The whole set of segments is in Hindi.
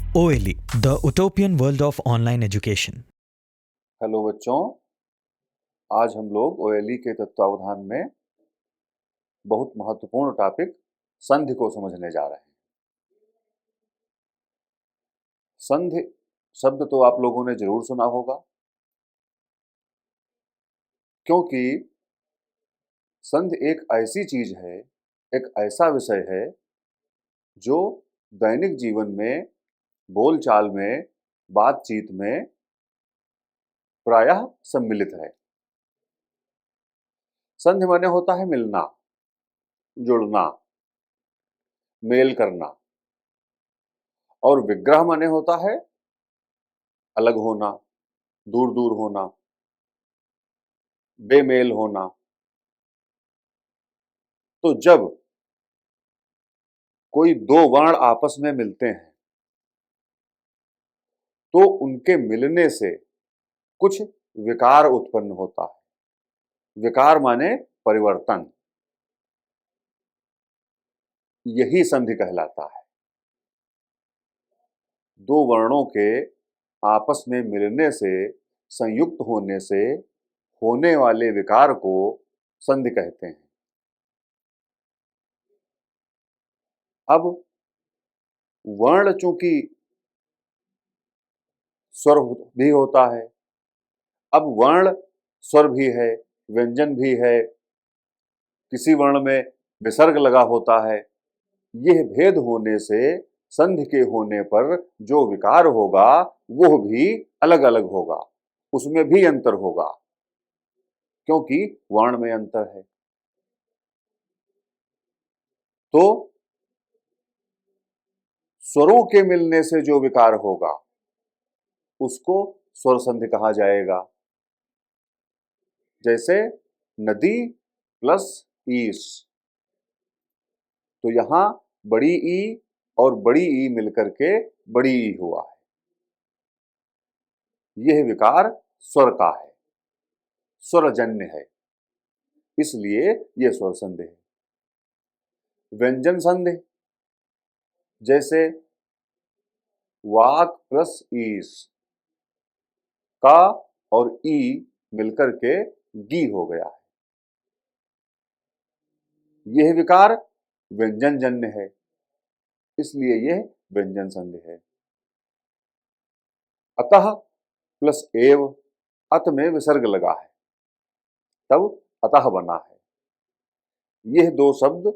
OLE, the utopian world of online education. Hello बच्चों, आज हम लोग ओएलई के तत्वावधान में बहुत महत्वपूर्ण टॉपिक संधि को समझने जा रहे हैं। संधि शब्द तो आप लोगों ने जरूर सुना होगा, क्योंकि संधि एक ऐसी चीज है, एक ऐसा विषय है जो दैनिक जीवन में, बोलचाल में, बातचीत में प्रायः सम्मिलित है। संधि माने होता है मिलना, जुड़ना, मेल करना, और विग्रह माने होता है अलग होना, दूर दूर होना, बेमेल होना। तो जब कोई दो वर्ण आपस में मिलते हैं तो उनके मिलने से कुछ विकार उत्पन्न होता है। विकार माने परिवर्तन, यही संधि कहलाता है। दो वर्णों के आपस में मिलने से, संयुक्त होने से होने वाले विकार को संधि कहते हैं। अब वर्ण चूंकि स्वर भी होता है, अब वर्ण स्वर भी है, व्यंजन भी है, किसी वर्ण में विसर्ग लगा होता है। यह भेद होने से संधि के होने पर जो विकार होगा वह भी अलग अलग होगा, उसमें भी अंतर होगा, क्योंकि वर्ण में अंतर है। तो स्वरों के मिलने से जो विकार होगा उसको स्वर संधि कहा जाएगा। जैसे नदी प्लस ईस, तो यहां बड़ी ई और बड़ी ई मिलकर के बड़ी ई हुआ है। यह विकार स्वर का है, स्वरजन्य है, इसलिए यह स्वर संधि है। व्यंजन संधि, जैसे वाक प्लस ईस, का और ई मिलकर के गी हो गया है। यह विकार व्यंजन जन्य है, इसलिए यह व्यंजन संधि है। अतः प्लस एव, अत में विसर्ग लगा है, तब अतः बना है। यह दो शब्द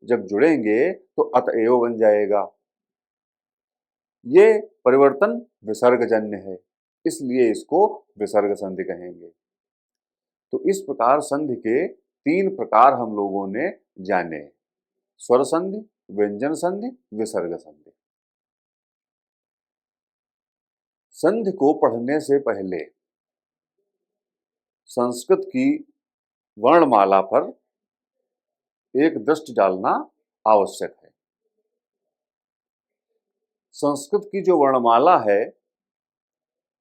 जब जुड़ेंगे तो अतएव बन जाएगा। ये परिवर्तन विसर्गजन्य है, इसलिए इसको विसर्ग संधि कहेंगे। तो इस प्रकार संधि के तीन प्रकार हम लोगों ने जाने: स्वर संधि, व्यंजन संधि, विसर्ग संधि। संधि को पढ़ने से पहले संस्कृत की वर्णमाला पर एक दृष्टि डालना आवश्यक है। संस्कृत की जो वर्णमाला है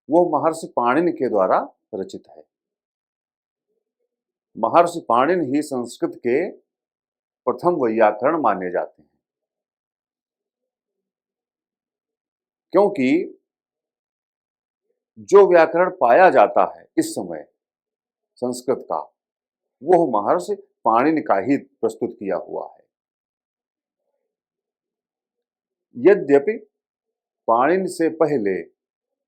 वो महर्षि पाणिनि के द्वारा रचित है। महर्षि पाणिनि ही संस्कृत के प्रथम वैयाकरण माने जाते हैं, क्योंकि जो व्याकरण पाया जाता है इस समय संस्कृत का, वह महर्षि पाणिनि का ही प्रस्तुत किया हुआ है। यद्यपि पाणिनि से पहले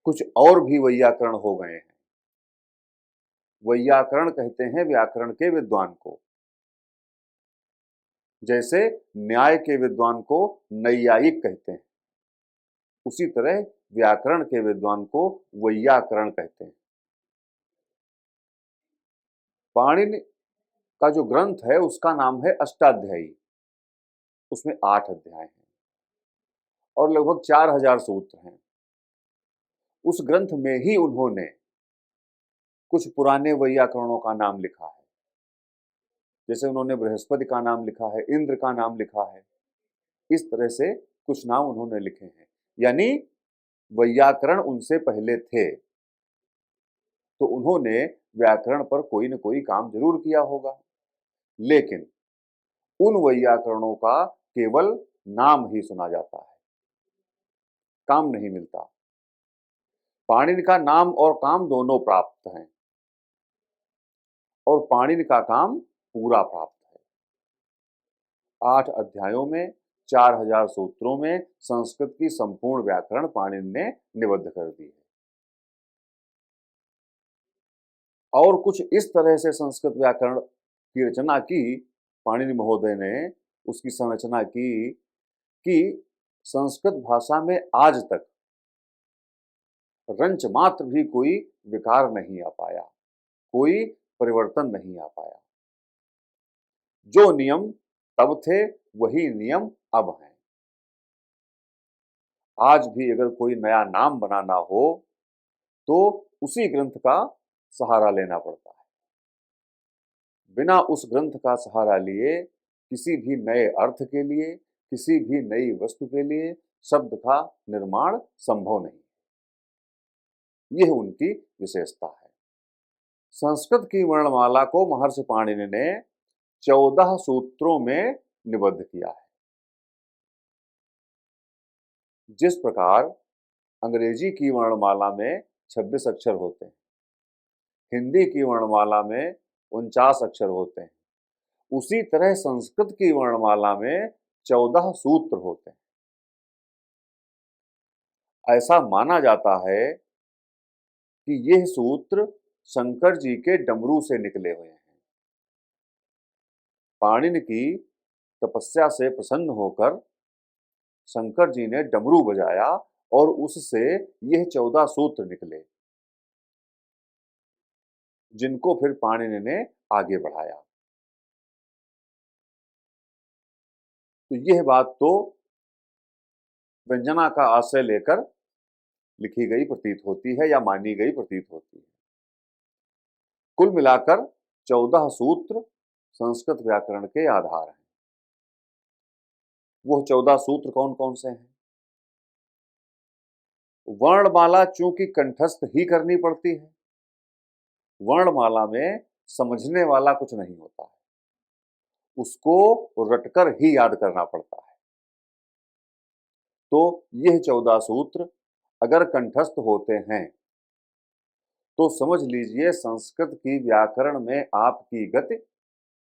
कुछ और भी वैयाकरण हो गए हैं। वैयाकरण कहते हैं व्याकरण के विद्वान को। जैसे न्याय के विद्वान को नैयायिक कहते हैं, उसी तरह व्याकरण के विद्वान को वैयाकरण कहते हैं। पाणिनि का जो ग्रंथ है उसका नाम है अष्टाध्यायी। उसमें 8 अध्याय हैं और लगभग 4000 सूत्र हैं। उस ग्रंथ में ही उन्होंने कुछ पुराने वैयाकरणों का नाम लिखा है। जैसे उन्होंने बृहस्पति का नाम लिखा है, इंद्र का नाम लिखा है, इस तरह से कुछ नाम उन्होंने लिखे हैं। यानी वैयाकरण उनसे पहले थे, तो उन्होंने व्याकरण पर कोई न कोई काम जरूर किया होगा, लेकिन उन वैयाकरणों का केवल नाम ही सुना जाता है। काम नहीं मिलता। पाणिनि का नाम और काम दोनों प्राप्त हैं और पाणिनि का काम पूरा प्राप्त है। 8 अध्यायों में 4000 सूत्रों में संस्कृत की संपूर्ण व्याकरण पाणिनि ने निबद्ध कर दी है। और कुछ इस तरह से संस्कृत व्याकरण की रचना की पाणिनि महोदय ने, उसकी संरचना की कि संस्कृत भाषा में आज तक रंच मात्र भी कोई विकार नहीं आ पाया, कोई परिवर्तन नहीं आ पाया। जो नियम तब थे वही नियम अब हैं। आज भी अगर कोई नया नाम बनाना हो तो उसी ग्रंथ का सहारा लेना पड़ता है। बिना उस ग्रंथ का सहारा लिए किसी भी नए अर्थ के लिए, किसी भी नई वस्तु के लिए शब्द का निर्माण संभव नहीं। यह उनकी विशेषता है। संस्कृत की वर्णमाला को महर्षि पाणिनि ने 14 सूत्रों में निबद्ध किया है। जिस प्रकार अंग्रेजी की वर्णमाला में 26 अक्षर होते हैं, हिंदी की वर्णमाला में 49 अक्षर होते हैं, उसी तरह संस्कृत की वर्णमाला में 14 सूत्र होते हैं। ऐसा माना जाता है कि यह सूत्र शंकर जी के डमरू से निकले हुए हैं। पाणिनि की तपस्या से प्रसन्न होकर शंकर जी ने डमरू बजाया और उससे यह 14 सूत्र निकले, जिनको फिर पाणिनि ने आगे बढ़ाया। तो यह बात तो व्यंजना का आश्रय लेकर लिखी गई प्रतीत होती है या मानी गई प्रतीत होती है। कुल मिलाकर 14 सूत्र संस्कृत व्याकरण के आधार हैं। वो 14 सूत्र कौन कौन से हैं? वर्णमाला चूंकि कंठस्थ ही करनी पड़ती है, वर्णमाला में समझने वाला कुछ नहीं होता है, उसको रटकर ही याद करना पड़ता है। तो यह 14 सूत्र अगर कंठस्थ होते हैं तो समझ लीजिए संस्कृत की व्याकरण में आपकी गति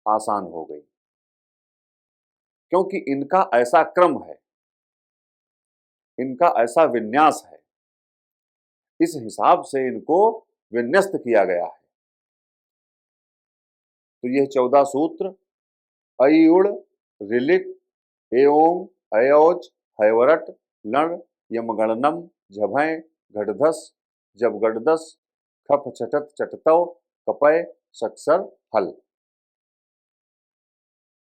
आसान हो गई, क्योंकि इनका ऐसा क्रम है, इनका ऐसा विन्यास है, इस हिसाब से इनको विन्यस्त किया गया है। तो यह 14 सूत्र ऐ उड़ ऋलिक एओं अयोज हैवरट लण यमगणनम झभय घटधस जबगडदस खप चटत चटतव कपय सक्सर हल।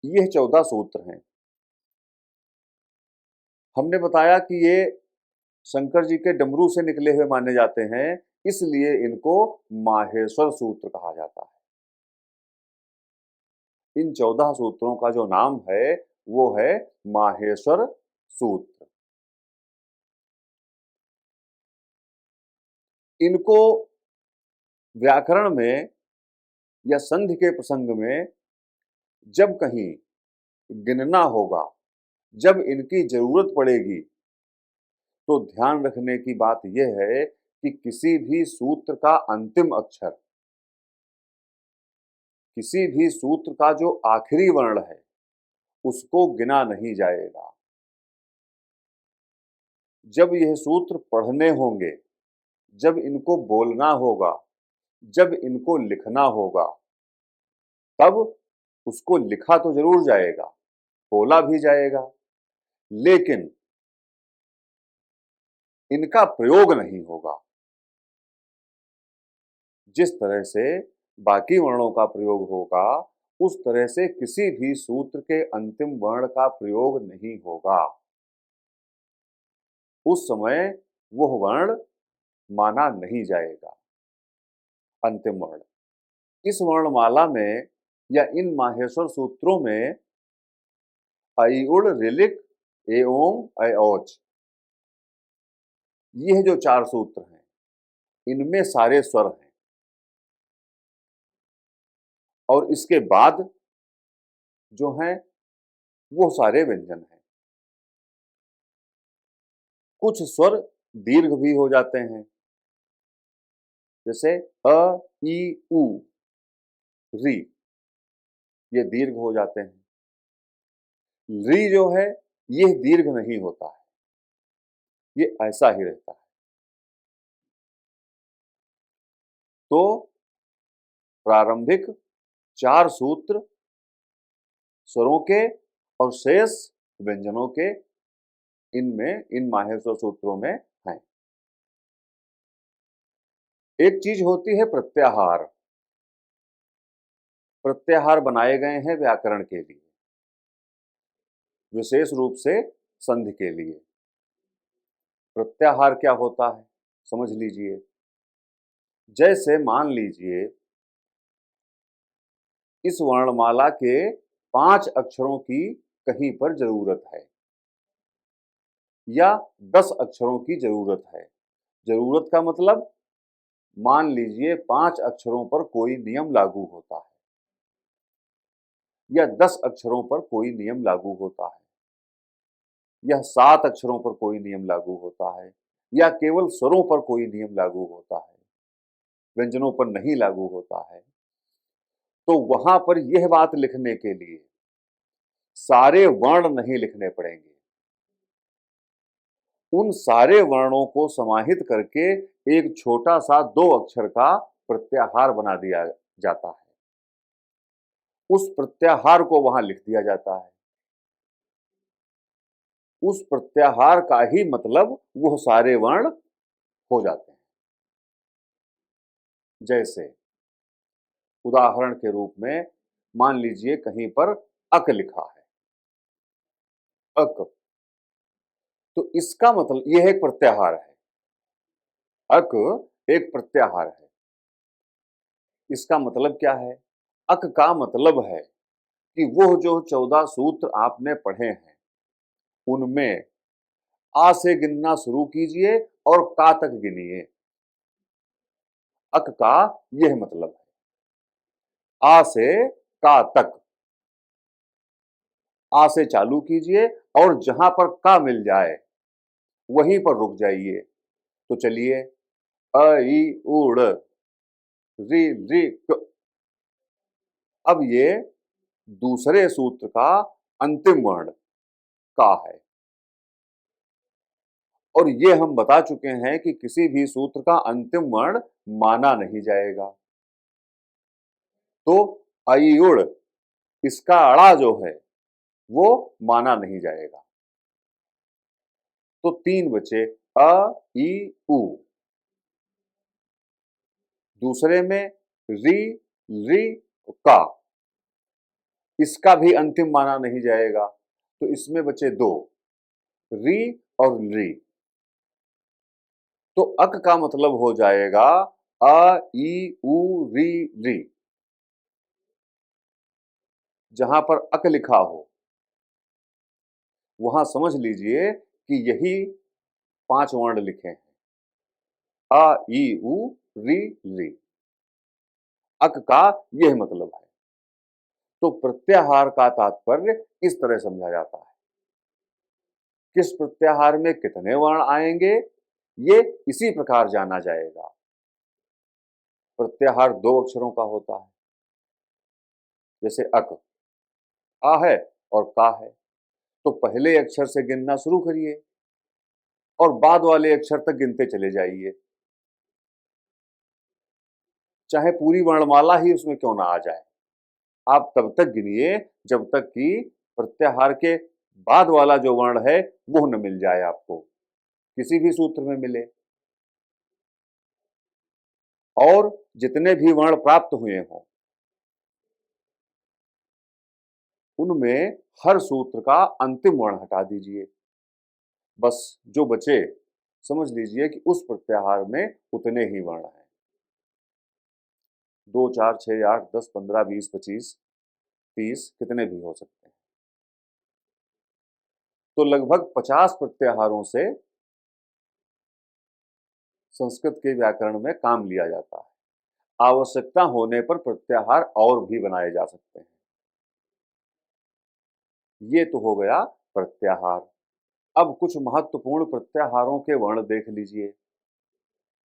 यह 14 सूत्र हैं। हमने बताया कि ये शंकर जी के डमरू से निकले हुए माने जाते हैं, इसलिए इनको माहेश्वर सूत्र कहा जाता है। इन 14 सूत्रों का जो नाम है वो है माहेश्वर सूत्र। इनको व्याकरण में या संधि के प्रसंग में जब कहीं गिनना होगा, जब इनकी जरूरत पड़ेगी, तो ध्यान रखने की बात यह है कि किसी भी सूत्र का अंतिम अक्षर, किसी भी सूत्र का जो आखिरी वर्ण है, उसको गिना नहीं जाएगा। जब यह सूत्र पढ़ने होंगे, जब इनको बोलना होगा, जब इनको लिखना होगा, तब उसको लिखा तो जरूर जाएगा, बोला भी जाएगा, लेकिन इनका प्रयोग नहीं होगा। जिस तरह से बाकी वर्णों का प्रयोग होगा, उस तरह से किसी भी सूत्र के अंतिम वर्ण का प्रयोग नहीं होगा। उस समय वह वर्ण माना नहीं जाएगा, अंतिम वर्ण। इस वर्णमाला में या इन माहेश्वर सूत्रों में ऐ उड़ ऋलिक एओं अयोज, यह जो 4 सूत्र हैं, इनमें सारे स्वर हैं और इसके बाद जो हैं वो सारे व्यंजन हैं। कुछ स्वर दीर्घ भी हो जाते हैं, जैसे अ, ई, उ, री, ये दीर्घ हो जाते हैं। री जो है ये दीर्घ नहीं होता है, ये ऐसा ही रहता है। तो प्रारंभिक 4 सूत्र स्वरों के और शेष व्यंजनों के इन माहेश्वर सूत्रों में हैं। एक चीज होती है प्रत्याहार। प्रत्याहार बनाए गए हैं व्याकरण के लिए, विशेष रूप से संधि के लिए। प्रत्याहार क्या होता है समझ लीजिए। जैसे मान लीजिए इस वर्णमाला के 5 अक्षरों की कहीं पर जरूरत है या 10 अक्षरों की जरूरत है। जरूरत का मतलब मान लीजिए 5 अक्षरों पर कोई नियम लागू होता है या 10 अक्षरों पर कोई नियम लागू होता है या 7 अक्षरों पर कोई नियम लागू होता है या केवल स्वरों पर कोई नियम लागू होता है, व्यंजनों पर नहीं लागू होता है। तो वहां पर यह बात लिखने के लिए सारे वर्ण नहीं लिखने पड़ेंगे। उन सारे वर्णों को समाहित करके एक छोटा सा 2 अक्षर का प्रत्याहार बना दिया जाता है। उस प्रत्याहार को वहां लिख दिया जाता है। उस प्रत्याहार का ही मतलब वो सारे वर्ण हो जाते हैं। जैसे उदाहरण के रूप में मान लीजिए कहीं पर अक लिखा है, अक, तो इसका मतलब यह एक प्रत्याहार है। अक एक प्रत्याहार है। इसका मतलब क्या है? अक का मतलब है कि वो जो 14 सूत्र आपने पढ़े हैं उनमें आ से गिनना शुरू कीजिए और का तक गिनिए। अक का यह मतलब है। आ से का तक, आ से चालू कीजिए और जहां पर का मिल जाए वहीं पर रुक जाइए। तो चलिए अ, ई, उड़, री, री, क। अब ये दूसरे सूत्र का अंतिम वर्ण का है और ये हम बता चुके हैं कि किसी भी सूत्र का अंतिम वर्ण माना नहीं जाएगा। तो अयुड़, इसका अड़ा जो है वो माना नहीं जाएगा। तो 3 बचे अ, ई, उ। दूसरे में री, री, का, इसका भी अंतिम माना नहीं जाएगा। तो इसमें बचे 2, री और री। तो अक का मतलब हो जाएगा अ, ई, उ, री, री। जहां पर अक लिखा हो वहां समझ लीजिए कि यही 5 वर्ण लिखे हैं, अ, ई, उ, री, री। अक का यह मतलब है। तो प्रत्याहार का तात्पर्य इस तरह समझा जाता है। किस प्रत्याहार में कितने वर्ण आएंगे ये इसी प्रकार जाना जाएगा। प्रत्याहार 2 अक्षरों का होता है, जैसे अक, आ है और का है। तो पहले अक्षर से गिनना शुरू करिए और बाद वाले अक्षर तक गिनते चले जाइए, चाहे पूरी वर्णमाला ही उसमें क्यों ना आ जाए। आप तब तक गिनिए जब तक कि प्रत्याहार के बाद वाला जो वर्ण है वो न मिल जाए आपको, किसी भी सूत्र में मिले। और जितने भी वर्ण प्राप्त हुए हों उनमें हर सूत्र का अंतिम वर्ण हटा दीजिए। बस जो बचे समझ लीजिए कि उस प्रत्याहार में उतने ही वर्ण हैं। 2, 4, 6, 8, 10, 15, 20, 25, 30 कितने भी हो सकते हैं। तो लगभग 50 प्रत्याहारों से संस्कृत के व्याकरण में काम लिया जाता है। आवश्यकता होने पर प्रत्याहार और भी बनाए जा सकते हैं। ये तो हो गया प्रत्याहार। अब कुछ महत्वपूर्ण प्रत्याहारों के वर्ण देख लीजिए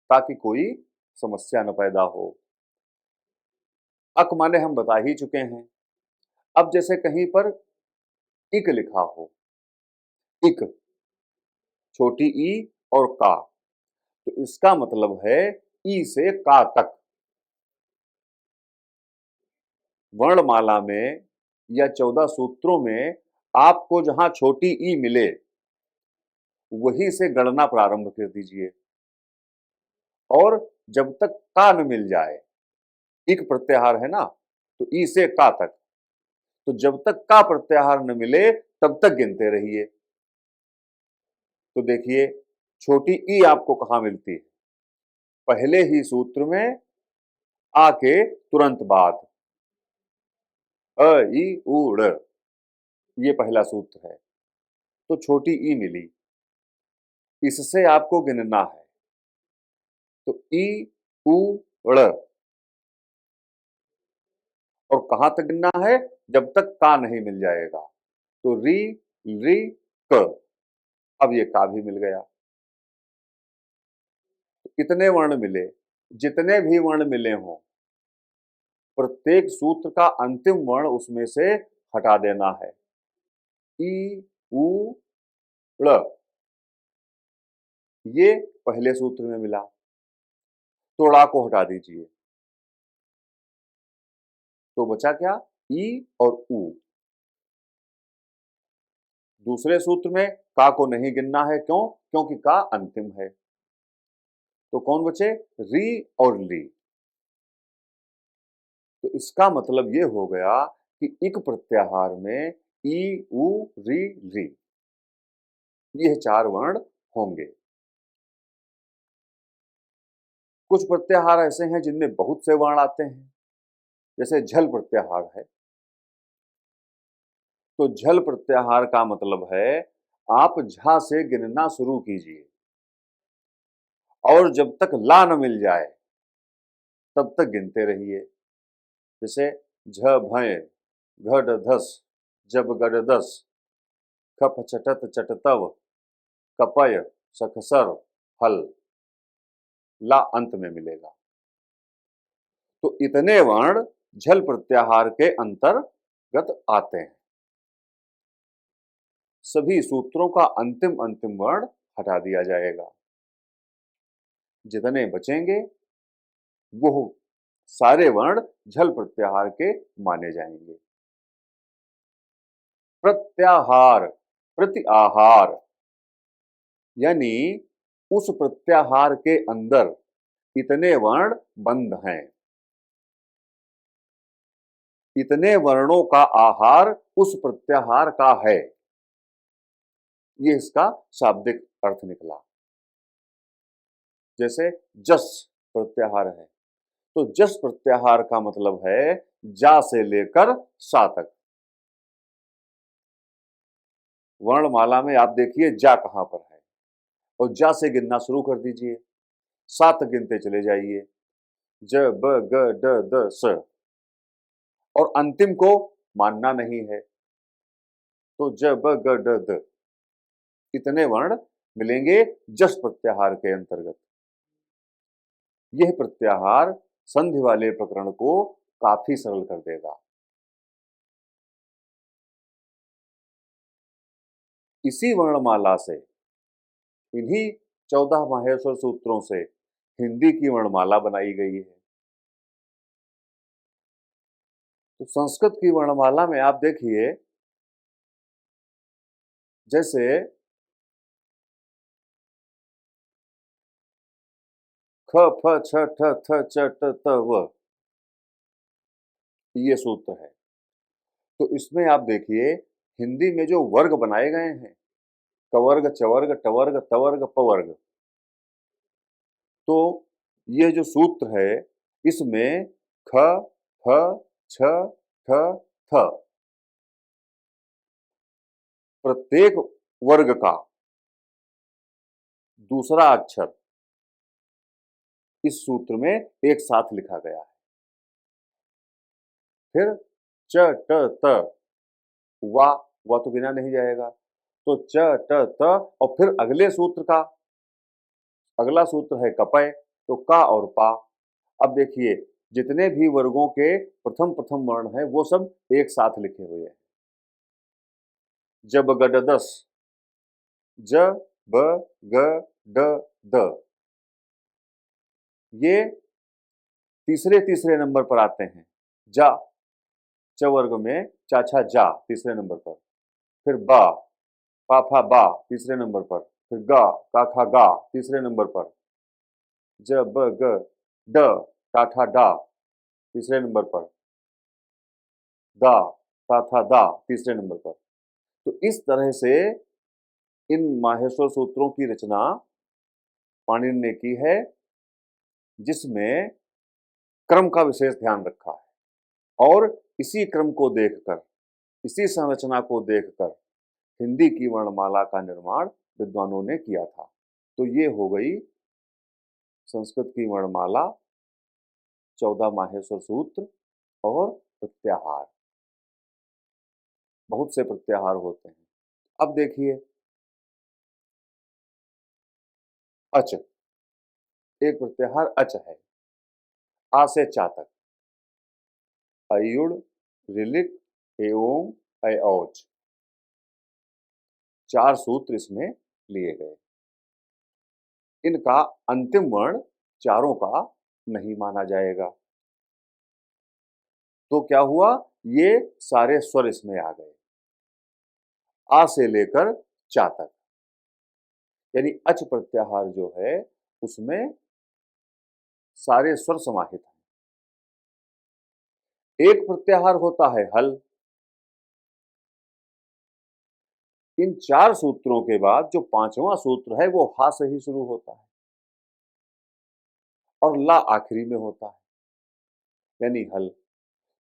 ताकि कोई समस्या न पैदा हो। अक माने हम बता ही चुके हैं। अब जैसे कहीं पर इक लिखा हो, इक, छोटी ई और का, तो इसका मतलब है ई से का तक। वर्णमाला में या 14 सूत्रों में आपको जहां छोटी ई मिले वहीं से गणना प्रारंभ कर दीजिए और जब तक का न मिल जाए, इक प्रत्याहार है ना, तो ई से का तक, तो जब तक का प्रत्याहार न मिले तब तक गिनते रहिए। तो देखिए छोटी ई आपको कहां मिलती है? पहले ही सूत्र में आ के तुरंत बाद, अ ई उ ड़, ये पहला सूत्र है। तो छोटी ई मिली, इससे आपको गिनना है। तो ई उ ड़, और कहां तक गिनना है? जब तक का नहीं मिल जाएगा। तो री री क, अब ये का भी मिल गया। तो कितने वर्ण मिले? जितने भी वर्ण मिले हों, प्रत्येक सूत्र का अंतिम वर्ण उसमें से हटा देना है। ई उ ड़, ये पहले सूत्र में मिला, तो ड़ा को हटा दीजिए, तो बचा क्या? ई और उ। दूसरे सूत्र में का को नहीं गिनना है, क्यों? क्योंकि का अंतिम है। तो कौन बचे? री और ली। तो इसका मतलब ये हो गया कि इक प्रत्याहार में ई उ री री, ये 4 वर्ण होंगे। कुछ प्रत्याहार ऐसे हैं जिनमें बहुत से वर्ण आते हैं, जैसे झल प्रत्याहार है। तो झल प्रत्याहार का मतलब है आप झा से गिनना शुरू कीजिए और जब तक ला न मिल जाए तब तक गिनते रहिए। जैसे झ भय, घड धस, जब गड दस, खप चटत चटतव, कपय सखसर हल, ला अंत में मिलेगा। तो इतने वर्ण झल प्रत्याहार के अंतर्गत आते हैं। सभी सूत्रों का अंतिम वर्ण हटा दिया जाएगा। जितने बचेंगे वो सारे वर्ण झल प्रत्याहार के माने जाएंगे। प्रत्याहार, प्रति आहार, यानी उस प्रत्याहार के अंदर इतने वर्ण बंद हैं, इतने वर्णों का आहार उस प्रत्याहार का है, ये इसका शाब्दिक अर्थ निकला। जैसे जस प्रत्याहार है, तो जस प्रत्याहार का मतलब है जा से लेकर सा तक। वर्णमाला में आप देखिए जा कहां पर है, और जा से गिनना शुरू कर दीजिए, सा तक गिनते चले जाइए, ज ब ग ड द स, और अंतिम को मानना नहीं है, तो ज ब ग ड द, इतने वर्ण मिलेंगे जस प्रत्याहार के अंतर्गत। यह प्रत्याहार संधि वाले प्रकरण को काफी सरल कर देगा। इसी वर्णमाला से, इन्हीं 14 माहेश्वर सूत्रों से हिंदी की वर्णमाला बनाई गई है। तो संस्कृत की वर्णमाला में आप देखिए, जैसे ख फ छ ठ थ च ट त व, ये सूत्र है। तो इसमें आप देखिए हिंदी में जो वर्ग बनाए गए हैं, कवर्ग, चवर्ग, टवर्ग, तवर्ग, पवर्ग, तो ये जो सूत्र है इसमें ख फ छ ठ थ, प्रत्येक वर्ग का दूसरा अक्षर इस सूत्र में एक साथ लिखा गया है। फिर च ट त, वा तो गिना नहीं जाएगा, तो च ट त और फिर अगले सूत्र का अगला सूत्र है कपय, तो का और पा। अब देखिए जितने भी वर्गों के प्रथम प्रथम वर्ण हैं वो सब एक साथ लिखे हुए हैं। जब गड दस, ज ब ग ड द, ये तीसरे तीसरे नंबर पर आते हैं। जा, च वर्ग में चा छा जा तीसरे नंबर पर, फिर बा, पा फा बा तीसरे नंबर पर, फिर गा, का खा गा तीसरे नंबर पर, ज ब ग ड, टा ठा डा तीसरे नंबर पर, दा, ता था दा तीसरे नंबर पर। तो इस तरह से इन माहेश्वर सूत्रों की रचना पाणिनि ने की है, जिसमें क्रम का विशेष ध्यान रखा है और इसी क्रम को देखकर, इसी संरचना को देखकर हिंदी की वर्णमाला का निर्माण विद्वानों ने किया था। तो ये हो गई संस्कृत की वर्णमाला, 14 माहेश्वर सूत्र और प्रत्याहार। बहुत से प्रत्याहार होते हैं। अब देखिए अच, एक प्रत्याहार अच है, आ से चा तक, अयुड़, ऋलिक, एओम, ऐऔच, 4 सूत्र इसमें लिए गए। इनका अंतिम वर्ण चारों का नहीं माना जाएगा। तो क्या हुआ, ये सारे स्वर इसमें आ गए, आ से लेकर चा तक, यानी अच प्रत्याहार जो है उसमें सारे स्वर समाहित हैं। एक प्रत्याहार होता है हल। इन 4 सूत्रों के बाद जो 5वां सूत्र है वो हा से ही शुरू होता है और ला आखिरी में होता है, यानी हल।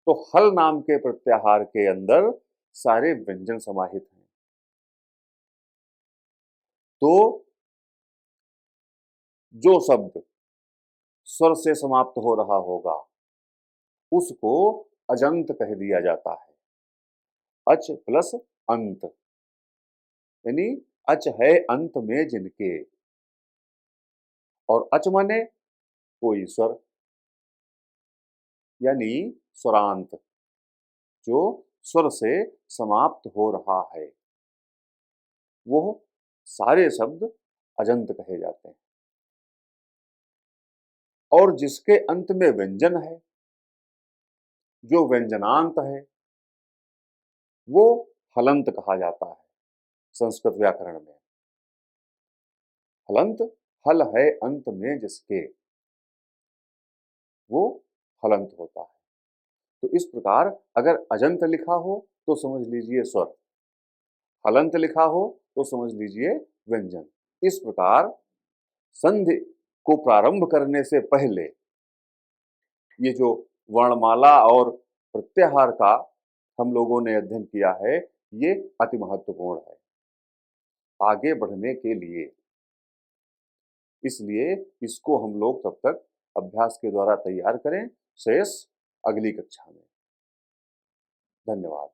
तो हल नाम के प्रत्याहार के अंदर सारे व्यंजन समाहित हैं। तो जो शब्द स्वर से समाप्त हो रहा होगा उसको अजंत कह दिया जाता है। अच प्लस अंत, यानी अच है अंत में जिनके, और अच माने कोई स्वर, यानी स्वरांत, जो स्वर से समाप्त हो रहा है, वो सारे शब्द अजंत कहे जाते हैं। और जिसके अंत में व्यंजन है, जो व्यंजनांत है, वो हलंत कहा जाता है संस्कृत व्याकरण में। हलंत, हल है अंत में जिसके, वो हलंत होता है। तो इस प्रकार अगर अजंत लिखा हो तो समझ लीजिए स्वर, हलंत लिखा हो तो समझ लीजिए व्यंजन। इस प्रकार संधि को प्रारंभ करने से पहले ये जो वर्णमाला और प्रत्याहार का हम लोगों ने अध्ययन किया है, ये अति महत्वपूर्ण है आगे बढ़ने के लिए। इसलिए इसको हम लोग तब तक अभ्यास के द्वारा तैयार करें, शेष अगली कक्षा में। धन्यवाद।